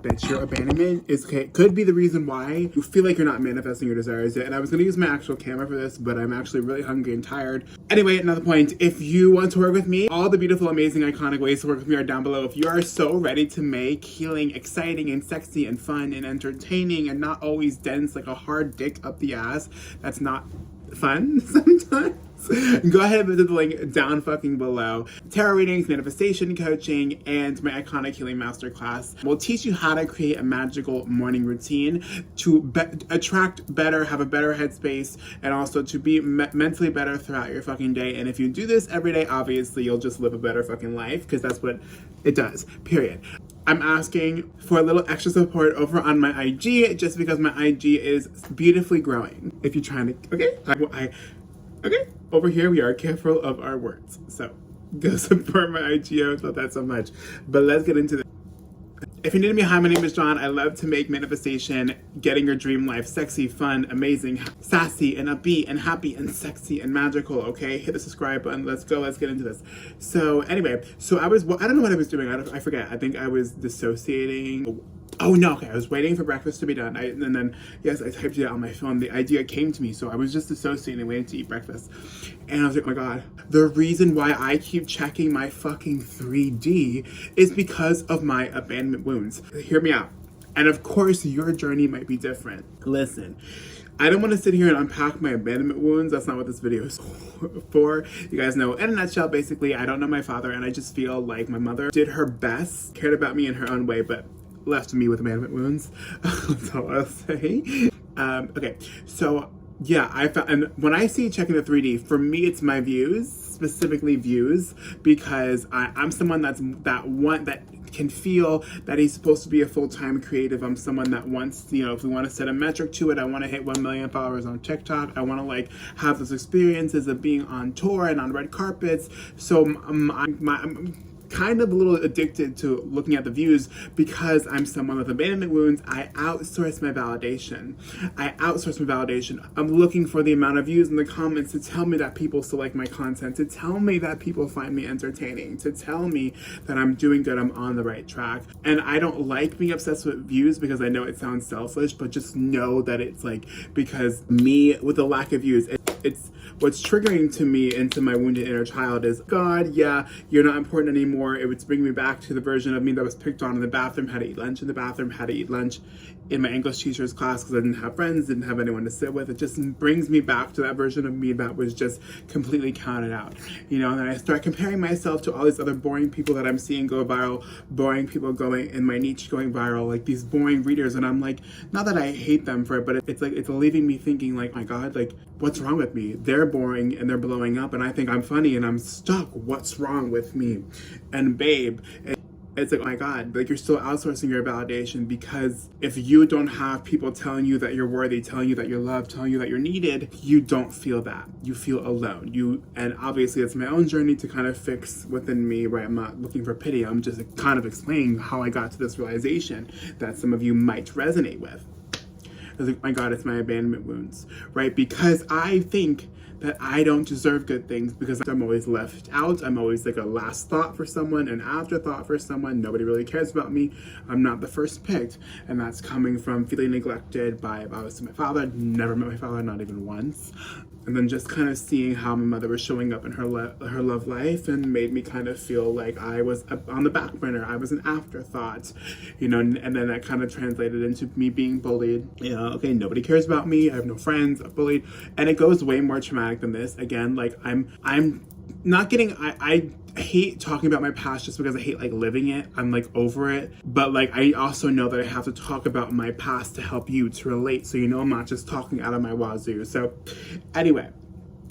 that your abandonment could be the reason why you feel like you're not manifesting your desires yet. And I was going to use my actual camera for this, but I'm actually really hungry and tired. Anyway, another point, if you want to work with me, all the beautiful, amazing, iconic ways to work with me are down below. If you are so ready to make healing exciting and sexy and fun and entertaining and not always dense like a hard dick up the ass, that's not fun sometimes, go ahead and visit the link down fucking below. Tarot readings, manifestation coaching, and my iconic healing masterclass will teach you how to create a magical morning routine to attract better, have a better headspace, and also to be mentally better throughout your fucking day. And if you do this every day, obviously you'll just live a better fucking life, because that's what it does, period. I'm asking for a little extra support over on my IG, just because my IG is beautifully growing. If you're trying to, okay? Okay, over here we are careful of our words. So go support my IG, I love that so much. But let's get into this. If you're new to me, hi, my name is John. I love to make manifestation, getting your dream life sexy, fun, amazing, sassy, and upbeat, and happy, and sexy, and magical, okay? Hit the subscribe button. Let's go. Let's get into this. So anyway, I don't know what I was doing. I forget. I think I was dissociating. Oh no, okay, I was waiting for breakfast to be done. And then, yes, I typed it out on my phone. The idea came to me, so I was just dissociating, waiting to eat breakfast. And I was like, oh my God, the reason why I keep checking my fucking 3D is because of my abandonment wounds. Hear me out. And of course, your journey might be different. Listen, I don't want to sit here and unpack my abandonment wounds. That's not what this video is for. You guys know, in a nutshell, basically, I don't know my father, and I just feel like my mother did her best, cared about me in her own way, but left me with abandonment wounds. That's all I'll say. Okay, so yeah, I found, and when I see checking the 3D, for me it's my views, specifically views, because I'm someone that can feel that he's supposed to be a full-time creative. I'm someone that wants, you know, if we want to set a metric to it, I want to hit 1 million followers on TikTok. I want to like have those experiences of being on tour and on red carpets. So I'm kind of a little addicted to looking at the views, because I'm someone with abandonment wounds. I outsource my validation. I'm looking for the amount of views in the comments to tell me that people still like my content, to tell me that people find me entertaining, to tell me that I'm doing good, I'm on the right track. And I don't like being obsessed with views, because I know it sounds selfish, but just know that it's like, because me with a lack of views, it's what's triggering to me into my wounded inner child is, God, yeah, you're not important anymore. It would bring me back to the version of me that was picked on in the bathroom, had to eat lunch in the bathroom, had to eat lunch in my English teacher's class because I didn't have friends, didn't have anyone to sit with. It just brings me back to that version of me that was just completely counted out, you know. And then I start comparing myself to all these other boring people that I'm seeing go viral, boring people going in my niche going viral, like these boring readers. And I'm like, not that I hate them for it, but it's like, it's leaving me thinking like, my God, like, what's wrong with me? They're boring and they're blowing up, and I think I'm funny and I'm stuck. What's wrong with me? And babe, it's like, oh my God, like, you're still outsourcing your validation, because if you don't have people telling you that you're worthy, telling you that you're loved, telling you that you're needed, you don't feel that. You feel alone. And obviously it's my own journey to kind of fix within me, right? I'm not looking for pity. I'm just kind of explaining how I got to this realization that some of you might resonate with. I was like, my God, it's my abandonment wounds, right? Because I think that I don't deserve good things, because I'm always left out. I'm always like a last thought for someone, an afterthought for someone. Nobody really cares about me. I'm not the first picked. And that's coming from feeling neglected by, obviously, my father. Never met my father, not even once. And then just kind of seeing how my mother was showing up in her love life, and made me kind of feel like I was on the back burner. I was an afterthought, you know, and then that kind of translated into me being bullied. You know, okay, nobody cares about me. I have no friends. I'm bullied. And it goes way more traumatic than this. Again, like, I'm not getting, I hate talking about my past just because I hate like living it. I'm like over it. But like, I also know that I have to talk about my past to help you to relate. So, you know, I'm not just talking out of my wazoo. So anyway,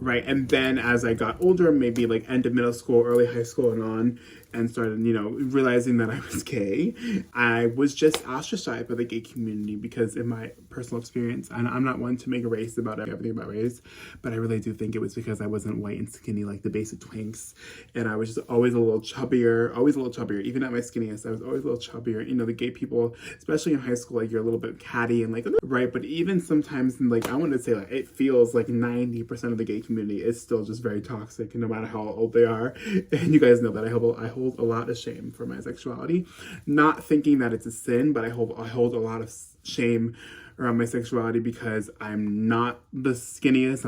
right. And then as I got older, maybe like end of middle school, early high school and on, and started, you know, realizing that I was gay, I was just ostracized by the gay community, because in my personal experience, and I'm not one to make a race about everything about race, but I really do think it was because I wasn't white and skinny like the basic twinks, and I was just always a little chubbier, even at my skinniest, I was always a little chubbier. You know, the gay people, especially in high school, like, you're a little bit catty and like, right, but even sometimes, like, I want to say, like, it feels like 90% of the gay community is still just very toxic, no matter how old they are. And you guys know that I hold hold a lot of shame for my sexuality, not thinking that it's a sin, but I hold a lot of shame around my sexuality because I'm not the skinniest.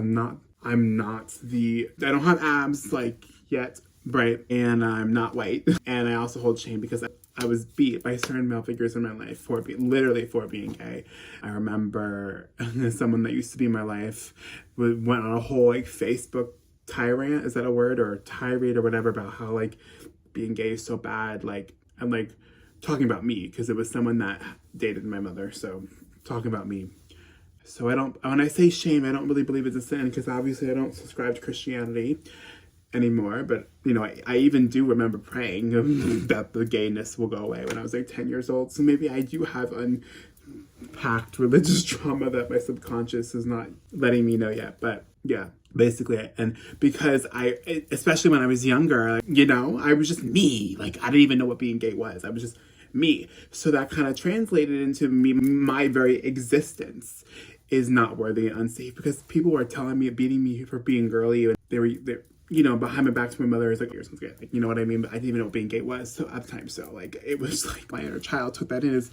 I don't have abs like yet, right? And I'm not white. And I also hold shame because I was beat by certain male figures in my life for being gay. I remember someone that used to be in my life went on a whole like Facebook tirade, is that a word, or tirade or whatever, about how like being gay is so bad, like, and like talking about me because it was someone that dated my mother, so talking about me. So when I say shame, I don't really believe it's a sin because obviously I don't subscribe to Christianity anymore, but you know, I even do remember praying that the gayness will go away when I was like 10 years old. So maybe I do have unpacked religious trauma that my subconscious is not letting me know yet. But yeah, basically, and because especially when I was younger, like, you know, I was just me. Like, I didn't even know what being gay was. I was just me. So that kind of translated into me, my very existence is not worthy and unsafe because people were telling me, beating me for being girly, and they you know, behind my back to my mother is like, you're gay. Like, you know what I mean? But I didn't even know what being gay was. So at the time, so like, it was like my inner child took that in as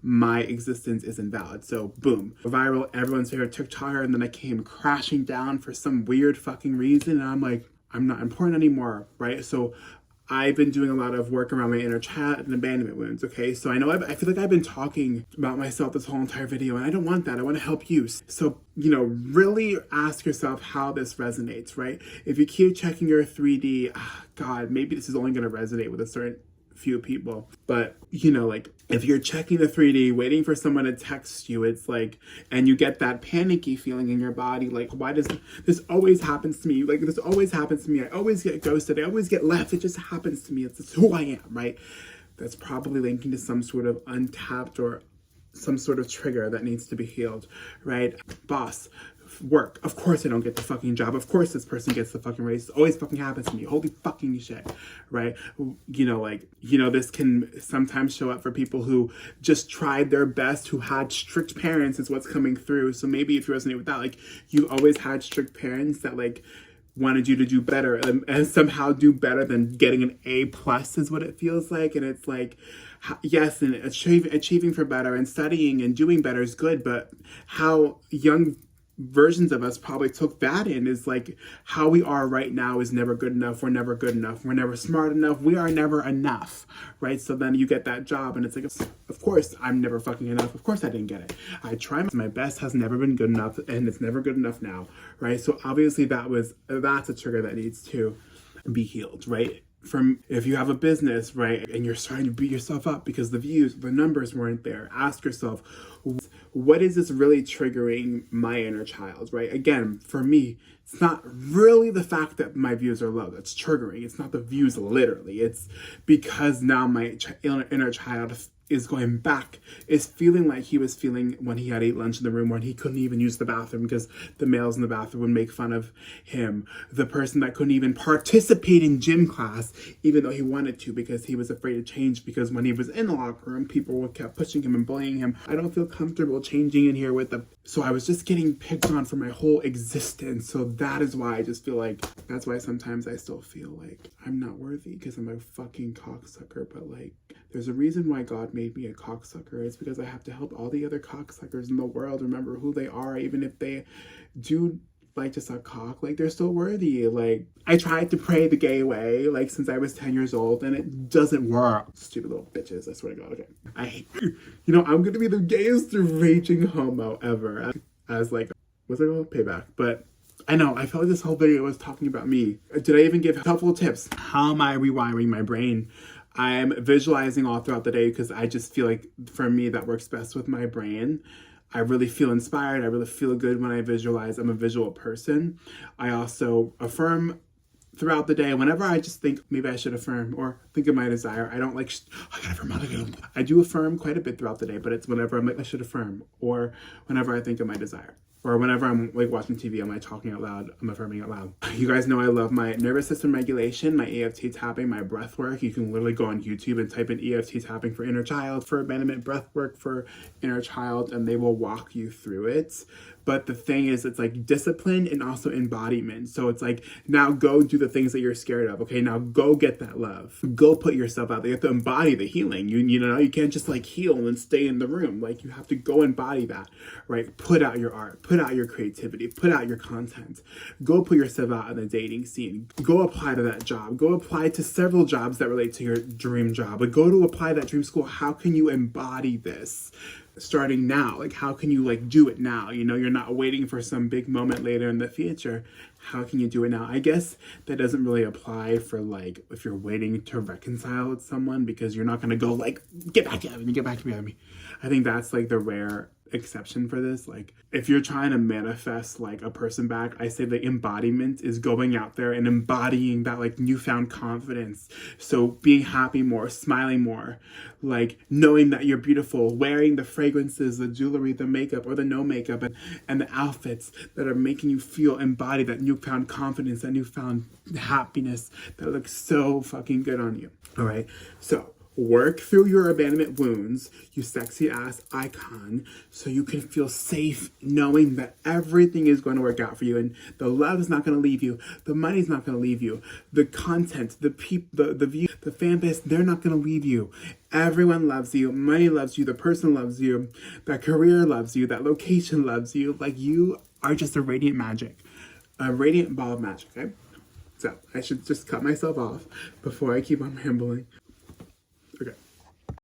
my existence is invalid. So boom, viral, everyone's favorite TikToker. And then I came crashing down for some weird fucking reason. And I'm like, I'm not important anymore, right? So I've been doing a lot of work around my inner child and abandonment wounds, okay? So I know I feel like I've been talking about myself this whole entire video, and I don't want that. I want to help you. So, you know, really ask yourself how this resonates, right? If you keep checking your 3D, God, maybe this is only going to resonate with a certain few people. But, you know, like, if you're checking the 3D, waiting for someone to text you, it's like, and you get that panicky feeling in your body, like, why does this always happens to me? Like, this always happens to me. I always get ghosted. I always get left. It just happens to me. It's just who I am, right? That's probably linking to some sort of untapped or some sort of trigger that needs to be healed, right? Boss, work. Of course I don't get the fucking job. Of course this person gets the fucking raise. It always fucking happens to me. Holy fucking shit, right? You know, like, you know, this can sometimes show up for people who just tried their best, who had strict parents is what's coming through. So maybe if you resonate with that, like, you always had strict parents that like wanted you to do better and somehow do better than getting an A+ is what it feels like. And it's like, yes, and achieving for better and studying and doing better is good, but how young versions of us probably took that in is like, how we are right now is never good enough. We're never good enough. We're never smart enough. We are never enough, right? So then you get that job and it's like, of course I'm never fucking enough. Of course I didn't get it. I tried. My best has never been good enough, and it's never good enough now, right? So obviously that's a trigger that needs to be healed, right? From if you have a business, right, and you're starting to beat yourself up because the views, the numbers weren't there, ask yourself, what is this really triggering my inner child, right? Again, for me, it's not really the fact that my views are low that's triggering. It's not the views literally. It's because now my inner child is going back, is feeling like he was feeling when he had ate lunch in the room when he couldn't even use the bathroom because the males in the bathroom would make fun of him. The person that couldn't even participate in gym class, even though he wanted to because he was afraid to change because when he was in the locker room, people kept pushing him and bullying him. I don't feel comfortable changing in here with them. So I was just getting picked on for my whole existence. So that is why I just feel like, that's why sometimes I still feel like I'm not worthy because I'm a fucking cocksucker. But like, there's a reason why God made me a cocksucker. It's because I have to help all the other cocksuckers in the world remember who they are, even if they do like to suck cock, like they're still worthy. Like, I tried to pray the gay way, like since I was 10 years old, and it doesn't work. Stupid little bitches, I swear to God. Okay, I hate you. You know, I'm gonna be the gayest raging homo ever. As like, what's it called? Payback. But I know, I felt like this whole video was talking about me. Did I even give helpful tips? How am I rewiring my brain? I'm visualizing all throughout the day because I just feel like, for me, that works best with my brain. I really feel inspired. I really feel good when I visualize. I'm a visual person. I also affirm throughout the day. Whenever I just think maybe I should affirm or think of my desire, I don't like, I gotta affirm. I do affirm quite a bit throughout the day, but it's whenever I'm like, I should affirm, or whenever I think of my desire. or whenever I'm like watching TV, I'm like talking out loud, I'm affirming out loud. You guys know I love my nervous system regulation, my EFT tapping, my breath work. You can literally go on YouTube and type in EFT tapping for inner child, for abandonment, breath work for inner child, and they will walk you through it. But the thing is, it's like discipline and also embodiment. So it's like, now go do the things that you're scared of. Okay, now go get that love. Go put yourself out there. You have to embody the healing. You know, you can't just like heal and stay in the room. Like, you have to go embody that, right? Put out your art, put out your creativity, put out your content. Go put yourself out in the dating scene. Go apply to that job. Go apply to several jobs that relate to your dream job. But go to apply that dream school. How can you embody this? Starting now, like, how can you like do it now? You know, you're not waiting for some big moment later in the future. How can you do it now? I guess that doesn't really apply for like if you're waiting to reconcile with someone, because you're not going to go like, get back at me, get back at me. I think that's like the rare exception for this. Like, if you're trying to manifest like a person back, I say the embodiment is going out there and embodying that like newfound confidence. So being happy more, smiling more, like knowing that you're beautiful, wearing the fragrances, the jewelry, the makeup or the no makeup, and the outfits that are making you feel embodied, that newfound confidence, that newfound happiness that looks so fucking good on you. All right, so work through your abandonment wounds, you sexy ass icon, so you can feel safe knowing that everything is going to work out for you, and the love is not going to leave you, the money's not going to leave you, the content, the people, the view, the fan base, they're not going to leave you. Everyone loves you, money loves you, the person loves you, that career loves you, that location loves you. Like, you are just a radiant magic, a radiant ball of magic, okay? So I should just cut myself off before I keep on rambling.